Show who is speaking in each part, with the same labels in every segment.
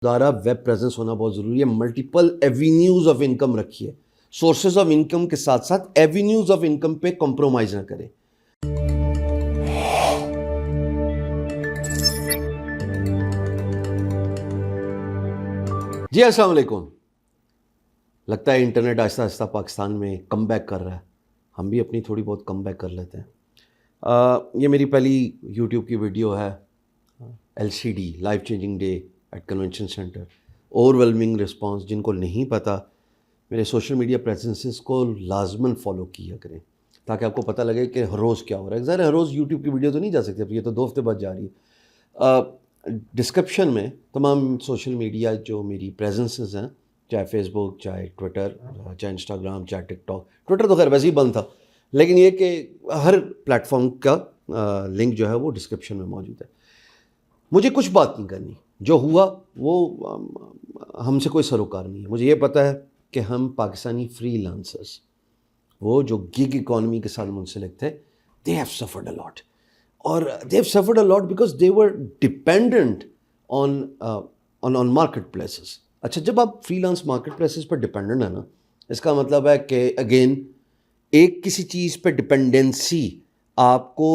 Speaker 1: دارا web presence ہونا بہت ضروری ہے. ملٹیپل ایوینیوز آف انکم رکھیے. سورسز آف انکم کے ساتھ ساتھ ایوینیوز آف انکم پہ کمپرومائز نہ کریں. جی السلام علیکم. لگتا ہے انٹرنیٹ آہستہ آہستہ پاکستان میں کم بیک کر رہا ہے. ہم بھی اپنی تھوڑی بہت کم بیک کر لیتے ہیں. یہ میری پہلی یوٹیوب کی ویڈیو ہے. LCD life changing day at convention centre. Overwhelming response. جن کو نہیں پتہ میرے سوشل میڈیا پریزنسز کو لازماً فالو کیا کریں تاکہ آپ کو پتہ لگے کہ ہر روز کیا ہو رہا ہے. ظاہر ہر روز یوٹیوب کی ویڈیو تو نہیں جا سکتی, اب یہ تو 2 ہفتے بعد جا رہی ہے. ڈسکرپشن میں تمام سوشل میڈیا جو میری پریزنسز ہیں, چاہے فیس بک, چاہے ٹویٹر, چاہے انسٹاگرام, چاہے ٹک ٹاک. ٹویٹر تو خیر ویسے ہی بند تھا, لیکن یہ کہ ہر پلیٹ فارم کا لنک جو ہے وہ ڈسکرپشن میں موجود ہے. مجھے کچھ بات نہیں کرنی, جو ہوا وہ ہم سے کوئی سروکار نہیں ہے. مجھے یہ پتہ ہے کہ ہم پاکستانی فری لانسرز, وہ جو گگ اکانومی کے ساتھ منسلک تھے, they have suffered a lot. اور they have suffered a lot because they were dependent on market places. اچھا, جب آپ فری لانس مارکیٹ پلیسز پر ڈپینڈنٹ ہیں نا, اس کا مطلب ہے کہ اگین ایک کسی چیز پہ ڈپینڈنسی آپ کو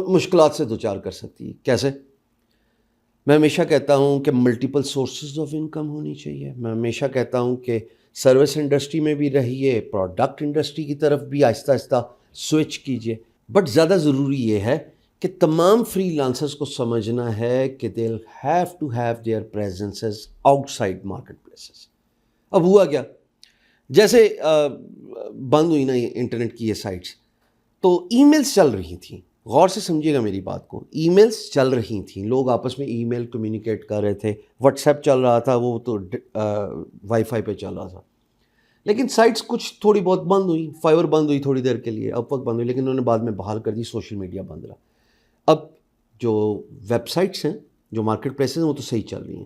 Speaker 1: مشکلات سے دوچار کر سکتی ہے. کیسے؟ میں ہمیشہ کہتا ہوں کہ ملٹیپل سورسز آف انکم ہونی چاہیے. میں ہمیشہ کہتا ہوں کہ سروس انڈسٹری میں بھی رہیے, پروڈکٹ انڈسٹری کی طرف بھی آہستہ آہستہ سوئچ کیجیے. بٹ زیادہ ضروری یہ ہے کہ تمام فری لانسرز کو سمجھنا ہے کہ they have to have their presences outside market places. اب ہوا کیا, جیسے بند ہوئی نا انٹرنیٹ کی یہ سائٹس, تو ای میلز چل رہی تھیں. غور سے سمجھیے گا میری بات کو. ای میلز چل رہی تھیں, لوگ آپس میں ای میل کمیونیکیٹ کر رہے تھے. واٹس ایپ چل رہا تھا, وہ تو وائی فائی پہ چل رہا تھا. لیکن سائٹس کچھ تھوڑی بہت بند ہوئی. فائبر بند ہوئی تھوڑی دیر کے لیے, اب وقت بند ہوئی, لیکن انہوں نے بعد میں بحال کر دی. سوشل میڈیا بند رہا. اب جو ویب سائٹس ہیں, جو مارکیٹ پلیسز ہیں, وہ تو صحیح چل رہی ہیں,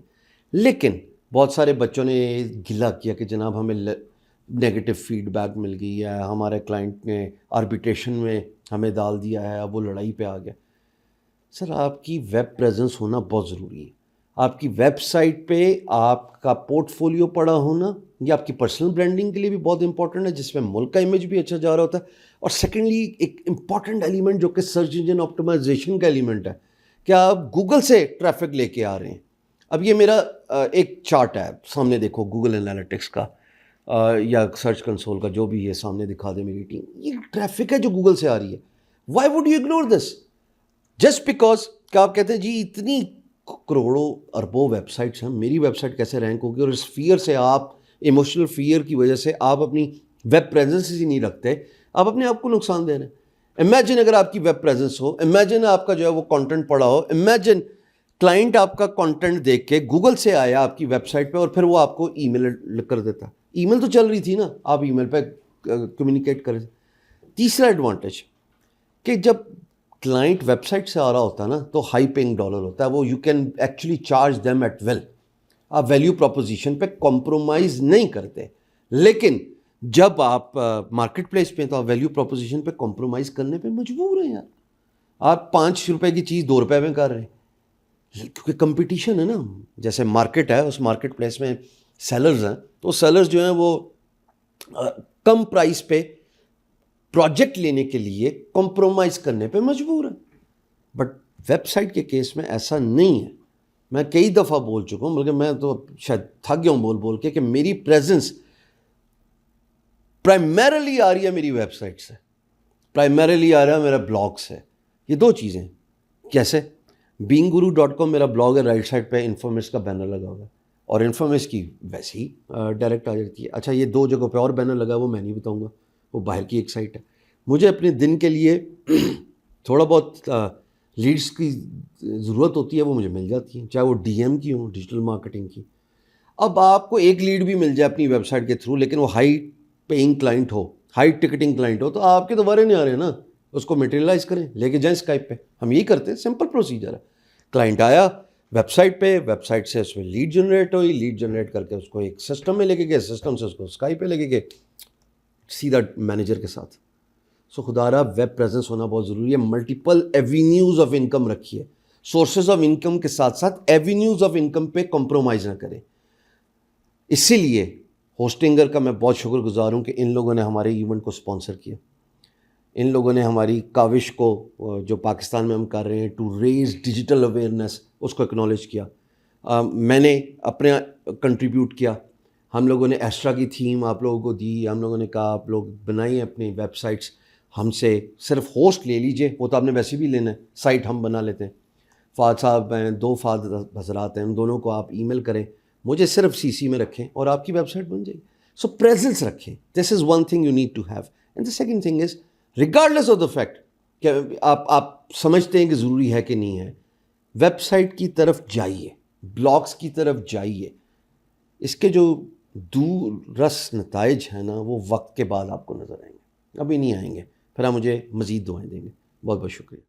Speaker 1: لیکن بہت سارے بچوں نے گلہ کیا کہ جناب ہمیں نیگیٹو فیڈ بیک مل گئی ہے, ہمارے کلائنٹ نے آربیٹریشن میں ہمیں ڈال دیا ہے, اب وہ لڑائی پہ آ گیا. سر, آپ کی ویب پریزنس ہونا بہت ضروری ہے. آپ کی ویب سائٹ پہ آپ کا پورٹ فولیو پڑا ہونا یہ آپ کی پرسنل برانڈنگ کے لیے بھی بہت امپورٹنٹ ہے, جس میں ملک کا امیج بھی اچھا جا رہا ہوتا ہے. اور سیکنڈلی ایک امپورٹنٹ ایلیمنٹ جو کہ سرچ انجن آپٹیمائزیشن کا ایلیمنٹ ہے, کہ آپ گوگل سے ٹریفک لے کے آ رہے ہیں. اب یہ میرا ایک چارٹ ہے, سامنے دیکھو, گوگل انالیٹکس کا یا سرچ کنسول کا, جو بھی یہ سامنے دکھا دے میری ٹیم. یہ ٹریفک ہے جو گوگل سے آ رہی ہے. Y would you ignore this just because کہ آپ کہتے ہیں جی اتنی کروڑوں اربوں ویب سائٹس ہیں, میری ویب سائٹ کیسے رینک ہوگی. اور اس فیئر سے آپ, ایموشنل فیئر کی وجہ سے آپ اپنی ویب پریزنس ہی نہیں رکھتے, آپ اپنے آپ کو نقصان دے رہے ہیں. امیجن اگر آپ کی ویب پریزنس ہو, امیجن آپ کا جو ہے وہ کانٹینٹ پڑا ہو, امیجن کلائنٹ آپ کا کانٹینٹ دیکھ کے گوگل سے آیا آپ کی ویب سائٹ پہ اور پھر وہ آپ کو ای میل کر دیتا. ای میل تو چل رہی تھی نا, آپ ای میل پہ کمیونیکیٹ کریں. تیسرا ایڈوانٹیج کہ جب کلائنٹ ویب سائٹ سے آ رہا ہوتا ہے نا, تو ہائی پیئنگ ڈالر ہوتا ہے, وہ you can actually charge them at will. آپ ویلیو پروپوزیشن پہ کمپرومائز نہیں کرتے. لیکن جب آپ مارکیٹ پلیس پہ ہیں تو آپ ویلیو پروپوزیشن پہ کمپرومائز کرنے پہ مجبور ہیں یار. آپ 5 روپے کی چیز 2 روپے میں کر رہے ہیں, کیونکہ کمپٹیشن ہے نا. جیسے مارکیٹ ہے, اس مارکیٹ پلیس میں سیلرز ہیں, تو سیلرز جو ہیں وہ کم پرائز پہ پروجیکٹ لینے کے لیے کمپرومائز کرنے پہ مجبور ہیں. بٹ ویب سائٹ کے کیس میں ایسا نہیں ہے. میں کئی دفعہ بول چکا ہوں, بلکہ میں تو شاید تھک گیا ہوں بول کے, کہ میری پریزنس پرائمیرلی آ رہی ہے میری ویب سائٹ سے, پرائمیرلی آ رہا ہے میرا بلاگ سے. یہ 2 چیزیں. کیسے؟ beinguru.com میرا بلاگ ہے, رائٹ سائڈ پہ انفارمیس کا بینر لگا ہوا ہے, اور انفارمیس کی ویسے ہی ڈائریکٹ آ جاتی ہے. اچھا, یہ 2 جگہوں پہ اور بینر لگا ہے, وہ میں نہیں بتاؤں گا, وہ باہر کی ایک سائٹ ہے. مجھے اپنے دن کے لیے تھوڑا بہت لیڈس کی ضرورت ہوتی ہے, وہ مجھے مل جاتی ہیں, چاہے وہ DM کی ہوں, ڈیجیٹل مارکیٹنگ کی. اب آپ کو ایک لیڈ بھی مل جائے اپنی ویب سائٹ کے تھرو, لیکن وہ ہائی پیئنگ کلائنٹ ہو, ہائی ٹکٹنگ کلائنٹ ہو, تو آپ کے دوبارے نہیں آ رہے ہیں نا, اس کو میٹیریلائز کریں, لے کے جائیں اسکائپ پہ. ہم یہی کرتے ہیں, سمپل پروسیجر ہے. کلائنٹ آیا ویب سائٹ پہ, ویب سائٹ سے اس میں لیڈ جنریٹ ہوئی, لیڈ جنریٹ کر کے اس کو ایک سسٹم میں لے کے گئے, سسٹم سے اس کو اسکائپ پہ لے کے گئے, سیدھا مینیجر کے ساتھ. سو خدا رہا ویب پریزنس ہونا بہت ضروری ہے. ملٹیپل ایوینیوز آف انکم رکھیے. سورسز آف انکم کے ساتھ ساتھ ایونیوز آف انکم پہ کمپرومائز نہ کریں. اسی لیے ہوسٹنگر کا میں بہت شکر گزار ہوں کہ ان لوگوں نے ہمارے ایونٹ کو اسپانسر کیا. ان لوگوں نے ہماری کاوش کو جو پاکستان میں ہم کر رہے ہیں ٹو ریز ڈیجیٹل اویئرنیس اس کو اکنالج کیا. میں نے اپنے کنٹریبیوٹ کیا. ہم لوگوں نے ایسٹرا کی تھیم آپ لوگوں کو دی. ہم لوگوں نے کہا آپ لوگ بنائیں اپنی ویب سائٹس, ہم سے صرف ہوسٹ لے لیجئے, وہ تو آپ نے ویسے بھی لینا ہے, سائٹ ہم بنا لیتے ہیں. فہد صاحب ہیں, 2 فہد حضرات ہیں, ان دونوں کو آپ ای میل کریں, مجھے صرف سی سی میں رکھیں اور آپ کی ویب سائٹ بن جائے گی. سو پریزنس رکھیں. This is one thing you need to have. And the second thing is regardless of the fact کہ آپ سمجھتے ہیں کہ ضروری ہے کہ نہیں ہے, ویب سائٹ کی طرف جائیے, بلاگس کی طرف جائیے. اس کے جو دور رس نتائج ہیں نا وہ وقت کے بعد آپ کو نظر آئیں گے, ابھی نہیں آئیں گے. پھر آپ مجھے مزید دعائیں دیں گے. بہت بہت شکریہ.